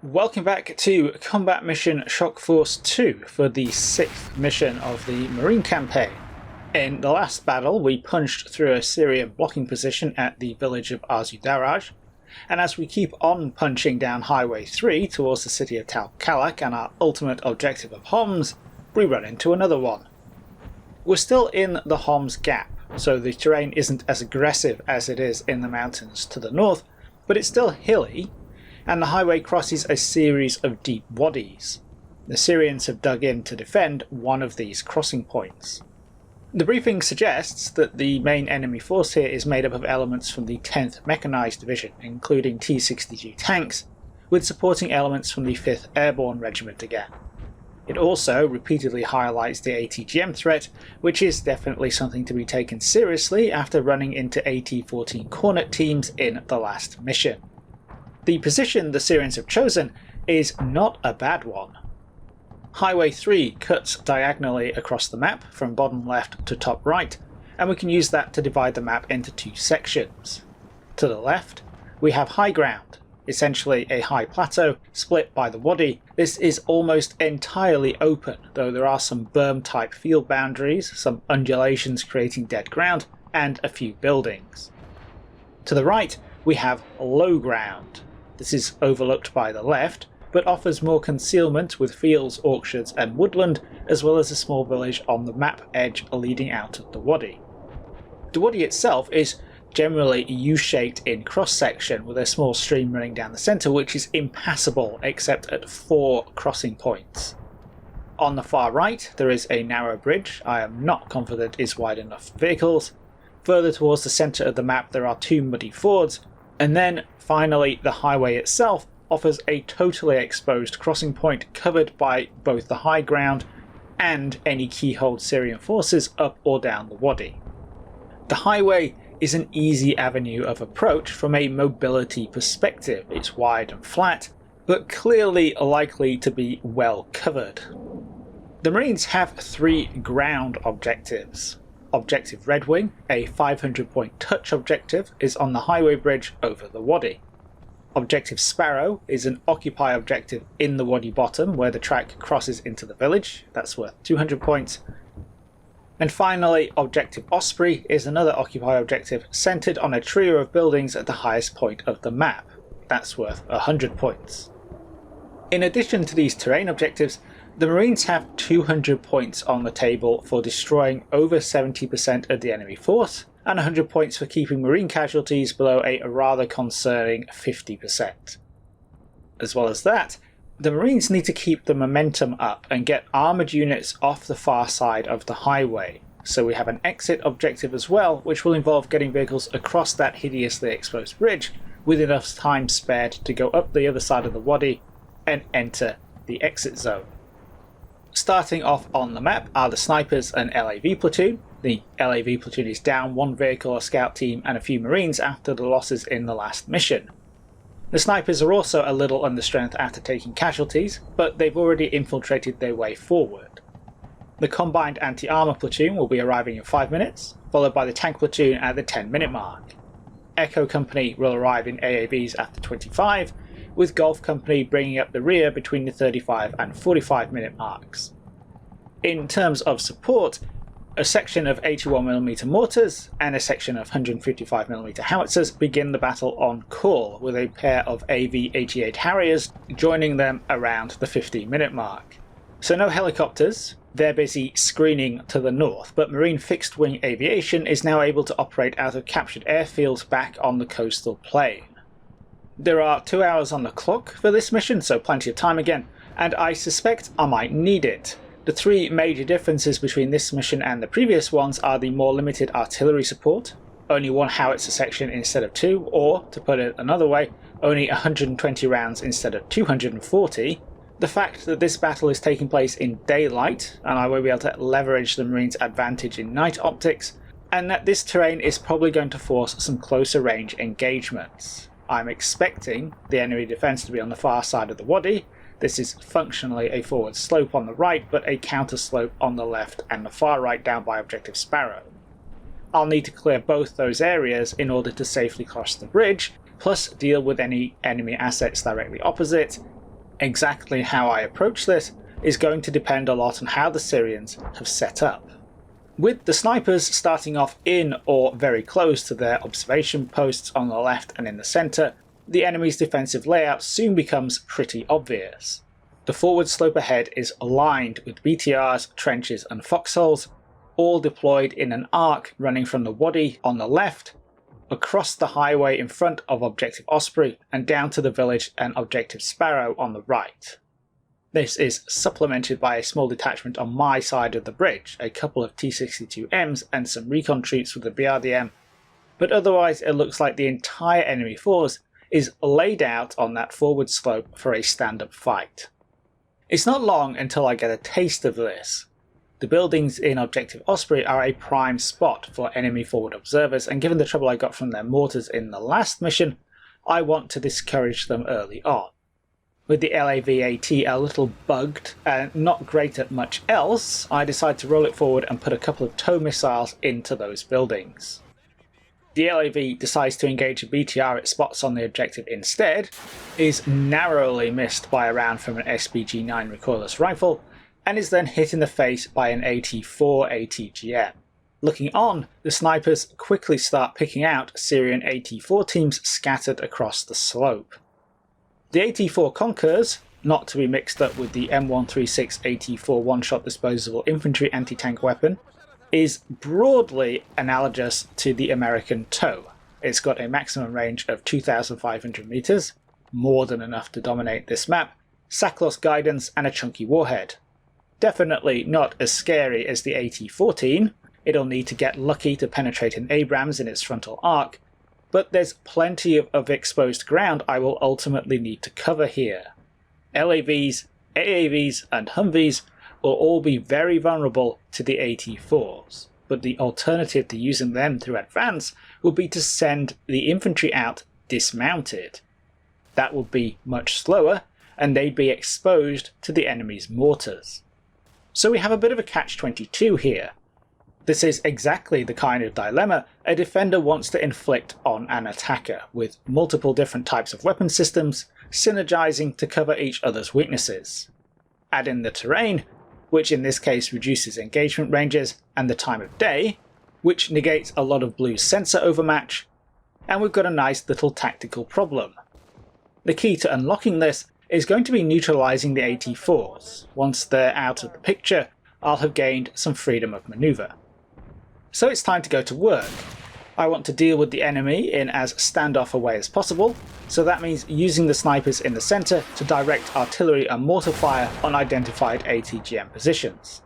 Welcome back to Combat Mission Shock Force 2 for the 6th mission of the Marine campaign. In the last battle, we punched through a Syrian blocking position at the village of Arzu Daraj, and as we keep on punching down Highway 3 towards the city of Tal Kalak and our ultimate objective of Homs, we run into another one. We're still in the Homs Gap, so the terrain isn't as aggressive as it is in the mountains to the north, but it's still hilly, and the highway crosses a series of deep wadis. The Syrians have dug in to defend one of these crossing points. The briefing suggests that the main enemy force here is made up of elements from the 10th Mechanized Division, including T-62 tanks, with supporting elements from the 5th Airborne Regiment again. It also repeatedly highlights the ATGM threat, which is definitely something to be taken seriously after running into AT-14 Cornet teams in the last mission. The position the Syrians have chosen is not a bad one. Highway 3 cuts diagonally across the map from bottom left to top right, and we can use that to divide the map into two sections. To the left, we have high ground, essentially a high plateau split by the wadi. This is almost entirely open, though there are some berm-type field boundaries, some undulations creating dead ground, and a few buildings. To the right, we have low ground. This is overlooked by the left, but offers more concealment with fields, orchards and woodland, as well as a small village on the map edge leading out of the wadi. The wadi itself is generally U-shaped in cross-section with a small stream running down the centre, which is impassable except at 4 crossing points. On the far right there is a narrow bridge I am not confident is wide enough for vehicles. Further towards the centre of the map there are 2 muddy fords, and then finally the highway itself offers a totally exposed crossing point covered by both the high ground and any keyhold Syrian forces up or down the wadi. The highway is an easy avenue of approach from a mobility perspective. It's wide and flat, but clearly likely to be well covered. The Marines have 3 ground objectives. Objective Red Wing, a 500-point touch objective, is on the highway bridge over the wadi. Objective Sparrow is an occupy objective in the wadi bottom where the track crosses into the village, that's worth 200 points. And finally, Objective Osprey is another occupy objective centred on a trio of buildings at the highest point of the map, that's worth 100 points. In addition to these terrain objectives, the Marines have 200 points on the table for destroying over 70% of the enemy force, and 100 points for keeping Marine casualties below a rather concerning 50%. As well as that, the Marines need to keep the momentum up and get armoured units off the far side of the highway, so we have an exit objective as well, which will involve getting vehicles across that hideously exposed bridge with enough time spared to go up the other side of the wadi and enter the exit zone. Starting off on the map are the snipers and LAV platoon. The LAV platoon is down 1 vehicle, a scout team and a few Marines after the losses in the last mission. The snipers are also a little under strength after taking casualties, but they've already infiltrated their way forward. The combined anti-armour platoon will be arriving in 5 minutes, followed by the tank platoon at the 10-minute mark. Echo Company will arrive in AAVs after 25, with Golf Company bringing up the rear between the 35 and 45-minute marks. In terms of support, a section of 81mm mortars and a section of 155mm howitzers begin the battle on call, with a pair of AV-88 Harriers joining them around the 15-minute mark. So no helicopters, they're busy screening to the north, but Marine fixed-wing aviation is now able to operate out of captured airfields back on the coastal plain. There are 2 hours on the clock for this mission, so plenty of time again, and I suspect I might need it. The 3 major differences between this mission and the previous ones are the more limited artillery support, only 1 howitzer section instead of 2, or, to put it another way, only 120 rounds instead of 240, the fact that this battle is taking place in daylight, and I will be able to leverage the Marines' advantage in night optics, and that this terrain is probably going to force some closer range engagements. I'm expecting the enemy defence to be on the far side of the wadi. This is functionally a forward slope on the right, but a counter slope on the left and the far right down by Objective Sparrow. I'll need to clear both those areas in order to safely cross the bridge, plus deal with any enemy assets directly opposite, Exactly how I approach this is going to depend a lot on how the Syrians have set up. With the snipers starting off in or very close to their observation posts on the left and in the centre, the enemy's defensive layout soon becomes pretty obvious. The forward slope ahead is lined with BTRs, trenches and foxholes, all deployed in an arc running from the Wadi on the left, across the highway in front of Objective Osprey, and down to the village and Objective Sparrow on the right. This is supplemented by a small detachment on my side of the bridge, a couple of T-62Ms and some recon troops with the BRDM, but otherwise it looks like the entire enemy force is laid out on that forward slope for a stand-up fight. It's not long until I get a taste of this. The buildings in Objective Osprey are a prime spot for enemy forward observers, and given the trouble I got from their mortars in the last mission, I want to discourage them early on. With the LAV-AT a little bugged and not great at much else, I decide to roll it forward and put a couple of tow missiles into those buildings. The LAV decides to engage a BTR at spots on the objective instead, is narrowly missed by a round from an SPG-9 recoilless rifle, and is then hit in the face by an AT-4 ATGM. Looking on, the snipers quickly start picking out Syrian AT-4 teams scattered across the slope. The AT-4 Conquers, not to be mixed up with the M136 AT-4 one-shot disposable infantry anti-tank weapon, is broadly analogous to the American TOW. It's got a maximum range of 2,500 meters, more than enough to dominate this map, sack-loss guidance and a chunky warhead. Definitely not as scary as the AT-14, it'll need to get lucky to penetrate an Abrams in its frontal arc, but there's plenty of exposed ground I will ultimately need to cover here. LAVs, AAVs and Humvees will all be very vulnerable to the AT-4s, but the alternative to using them to advance would be to send the infantry out dismounted. That would be much slower, and they'd be exposed to the enemy's mortars. So we have a bit of a catch-22 here. This is exactly the kind of dilemma a defender wants to inflict on an attacker, with multiple different types of weapon systems synergizing to cover each other's weaknesses. Add in the terrain, which in this case reduces engagement ranges, and the time of day, which negates a lot of Blue's sensor overmatch, and we've got a nice little tactical problem. The key to unlocking this is going to be neutralizing the AT-4s. Once they're out of the picture, I'll have gained some freedom of maneuver. So it's time to go to work. I want to deal with the enemy in as standoff a way as possible, so that means using the snipers in the centre to direct artillery and mortar fire on identified ATGM positions.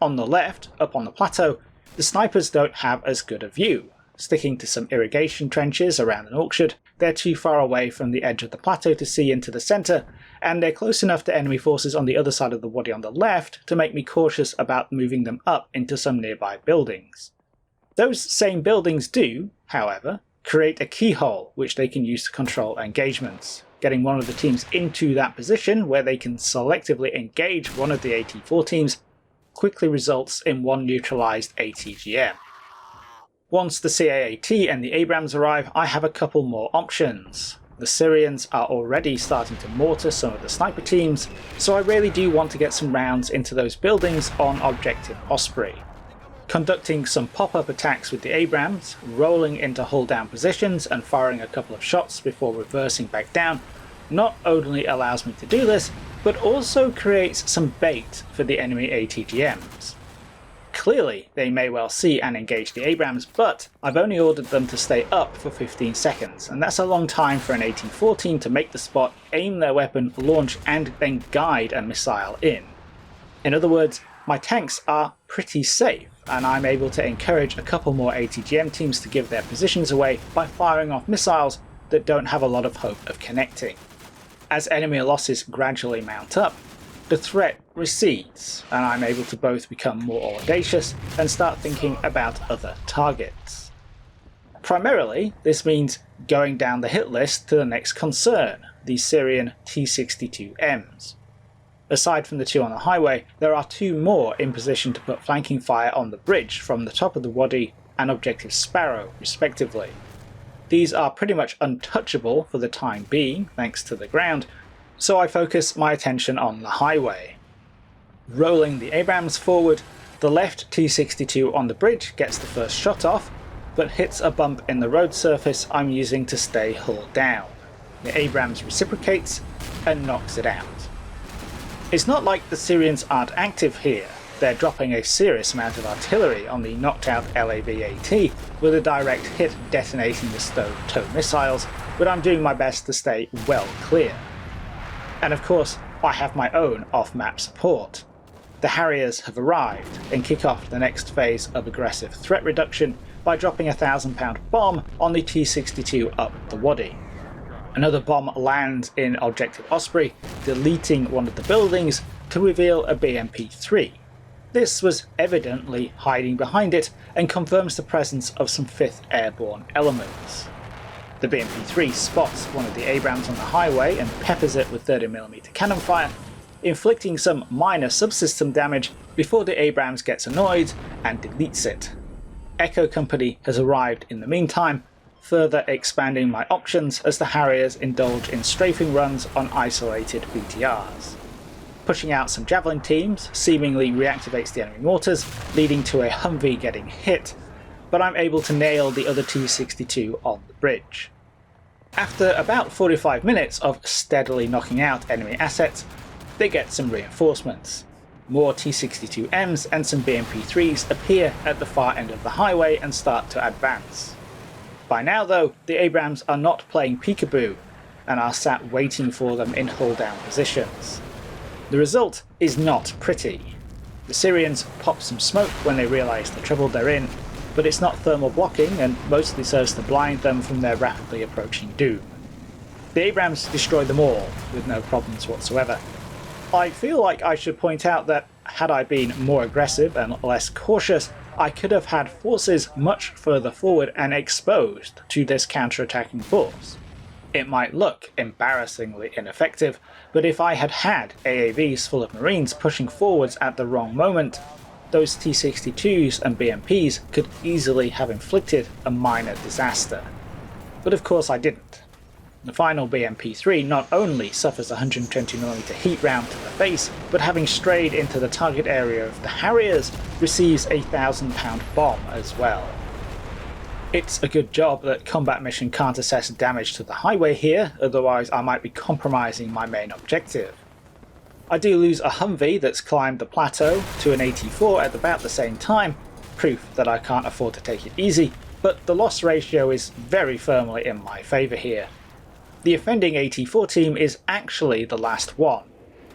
On the left, up on the plateau, the snipers don't have as good a view. Sticking to some irrigation trenches around an orchard, they're too far away from the edge of the plateau to see into the centre, and they're close enough to enemy forces on the other side of the Wadi on the left to make me cautious about moving them up into some nearby buildings. Those same buildings do, however, create a keyhole which they can use to control engagements. Getting one of the teams into that position where they can selectively engage one of the AT-4 teams quickly results in one neutralised ATGM. Once the CAAT and the Abrams arrive, I have a couple more options. The Syrians are already starting to mortar some of the sniper teams, so I really do want to get some rounds into those buildings on Objective Osprey. Conducting some pop-up attacks with the Abrams, rolling into hull down positions and firing a couple of shots before reversing back down not only allows me to do this, but also creates some bait for the enemy ATGMs. Clearly, they may well see and engage the Abrams, but I've only ordered them to stay up for 15 seconds, and that's a long time for an AT-4 team to make the spot, aim their weapon, launch, and then guide a missile in. In other words, my tanks are pretty safe, and I'm able to encourage a couple more ATGM teams to give their positions away by firing off missiles that don't have a lot of hope of connecting. As enemy losses gradually mount up, the threat recedes, and I'm able to both become more audacious and start thinking about other targets. Primarily, this means going down the hit list to the next concern, the Syrian T-62Ms. Aside from the two on the highway, there are two more in position to put flanking fire on the bridge from the top of the Wadi and Objective Sparrow, respectively. These are pretty much untouchable for the time being, thanks to the ground, So I focus my attention on the highway. Rolling the Abrams forward, the left T-62 on the bridge gets the first shot off, but hits a bump in the road surface I'm using to stay hull down. The Abrams reciprocates and knocks it out. It's not like the Syrians aren't active here. They're dropping a serious amount of artillery on the knocked out LAV-AT, with a direct hit detonating the stowed tow missiles, but I'm doing my best to stay well clear. And of course, I have my own off-map support. The Harriers have arrived and kick off the next phase of aggressive threat reduction by dropping a 1,000-pound bomb on the T-62 up the Wadi. Another bomb lands in Objective Osprey, deleting one of the buildings to reveal a BMP-3. This was evidently hiding behind it and confirms the presence of some 5th Airborne elements. The BMP-3 spots one of the Abrams on the highway and peppers it with 30mm cannon fire, inflicting some minor subsystem damage before the Abrams gets annoyed and deletes it. Echo Company has arrived in the meantime, further expanding my options as the Harriers indulge in strafing runs on isolated BTRs. Pushing out some Javelin teams seemingly reactivates the enemy mortars, leading to a Humvee getting hit, but I'm able to nail the other T-62 on the bridge. After about 45 minutes of steadily knocking out enemy assets, they get some reinforcements. More T-62Ms and some BMP-3s appear at the far end of the highway and start to advance. By now though, the Abrams are not playing peekaboo, and are sat waiting for them in hull down positions. The result is not pretty. The Syrians pop some smoke when they realise the trouble they're in, but it's not thermal blocking and mostly serves to blind them from their rapidly approaching doom. The Abrams destroy them all, with no problems whatsoever. I feel like I should point out that had I been more aggressive and less cautious, I could have had forces much further forward and exposed to this counter-attacking force. It might look embarrassingly ineffective, but if I had had AAVs full of Marines pushing forwards at the wrong moment, those T-62s and BMPs could easily have inflicted a minor disaster. But of course I didn't. The final BMP-3 not only suffers a 120mm heat round to the face, but having strayed into the target area of the Harriers, receives a 1,000-pound bomb as well. It's a good job that Combat Mission can't assess damage to the highway here, otherwise I might be compromising my main objective. I do lose a Humvee that's climbed the plateau to an AT-4 at about the same time, proof that I can't afford to take it easy, but the loss ratio is very firmly in my favour here. The offending AT-4 team is actually the last one.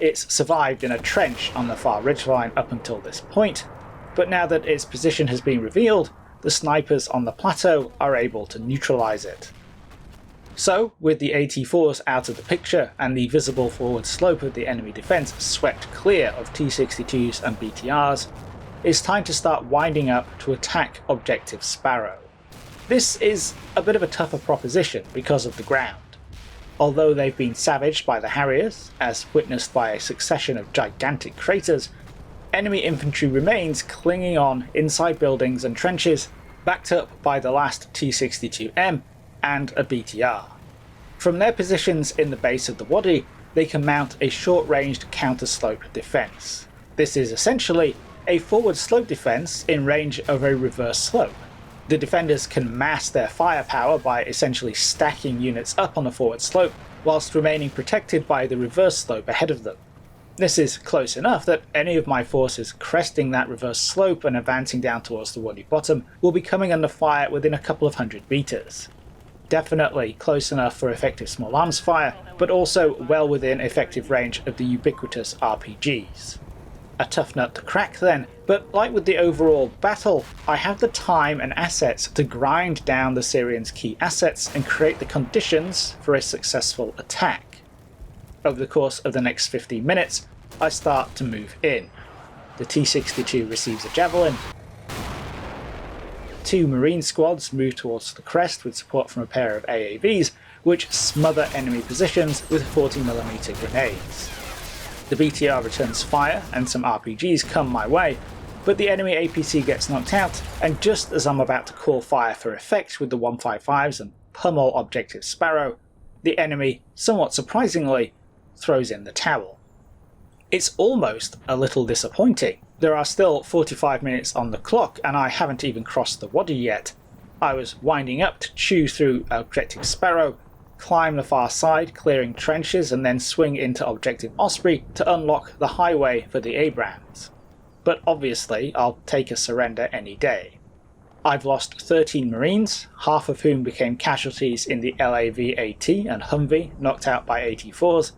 It's survived in a trench on the far ridgeline up until this point, but now that its position has been revealed, the snipers on the plateau are able to neutralise it. So, with the AT-4s out of the picture and the visible forward slope of the enemy defence swept clear of T-62s and BTRs, it's time to start winding up to attack Objective Sparrow. This is a bit of a tougher proposition because of the ground. Although they've been savaged by the Harriers, as witnessed by a succession of gigantic craters, enemy infantry remains clinging on inside buildings and trenches, backed up by the last T-62M and a BTR. From their positions in the base of the Wadi, they can mount a short-ranged counter-slope defence. This is essentially a forward slope defence in range of a reverse slope. The defenders can mass their firepower by essentially stacking units up on the forward slope, whilst remaining protected by the reverse slope ahead of them. This is close enough that any of my forces cresting that reverse slope and advancing down towards the Wadi bottom will be coming under fire within a couple of 100 metres. Definitely close enough for effective small arms fire, but also well within effective range of the ubiquitous RPGs. A tough nut to crack then, but like with the overall battle, I have the time and assets to grind down the Syrians' key assets and create the conditions for a successful attack. Over the course of the next 15 minutes, I start to move in. The T-62 receives a Javelin. 2 Marine squads move towards the crest with support from a pair of AAVs, which smother enemy positions with 40mm grenades. The BTR returns fire and some RPGs come my way, but the enemy APC gets knocked out, and just as I'm about to call fire for effect with the 155s and pummel Objective Sparrow, the enemy, somewhat surprisingly, throws in the towel. It's almost a little disappointing. There are still 45 minutes on the clock and I haven't even crossed the Wadi yet. I was winding up to chew through Objective Sparrow, climb the far side, clearing trenches, and then swing into Objective Osprey to unlock the highway for the Abrams. But obviously I'll take a surrender any day. I've lost 13 Marines, half of whom became casualties in the LAV-AT and Humvee knocked out by 84s.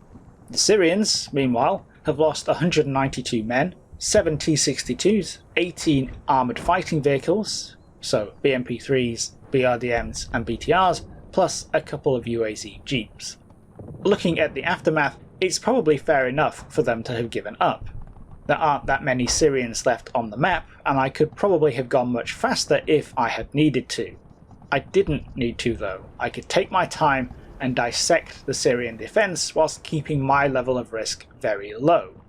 The Syrians, meanwhile, have lost 192 men, 7 T-62s, 18 armoured fighting vehicles, so BMP-3s, BRDMs and BTRs, plus a couple of UAZ jeeps. Looking at the aftermath, it's probably fair enough for them to have given up. There aren't that many Syrians left on the map, and I could probably have gone much faster if I had needed to. I didn't need to though. I could take my time and dissect the Syrian defence whilst keeping my level of risk very low.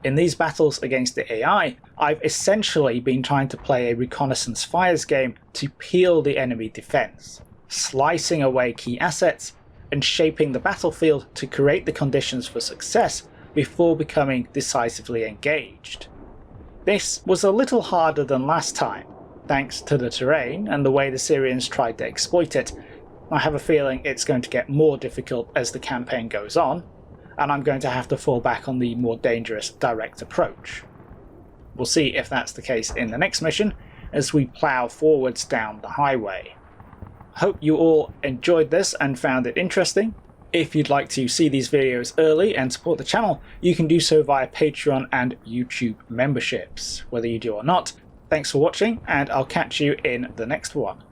In these battles against the AI, I've essentially been trying to play a reconnaissance fires game to peel the enemy defence, slicing away key assets and shaping the battlefield to create the conditions for success before becoming decisively engaged. This was a little harder than last time, thanks to the terrain and the way the Syrians tried to exploit it. I have a feeling it's going to get more difficult as the campaign goes on, and I'm going to have to fall back on the more dangerous direct approach. We'll see if that's the case in the next mission as we plough forwards down the highway. Hope you all enjoyed this and found it interesting. If you'd like to see these videos early and support the channel, you can do so via Patreon and YouTube memberships. Whether you do or not, thanks for watching and I'll catch you in the next one.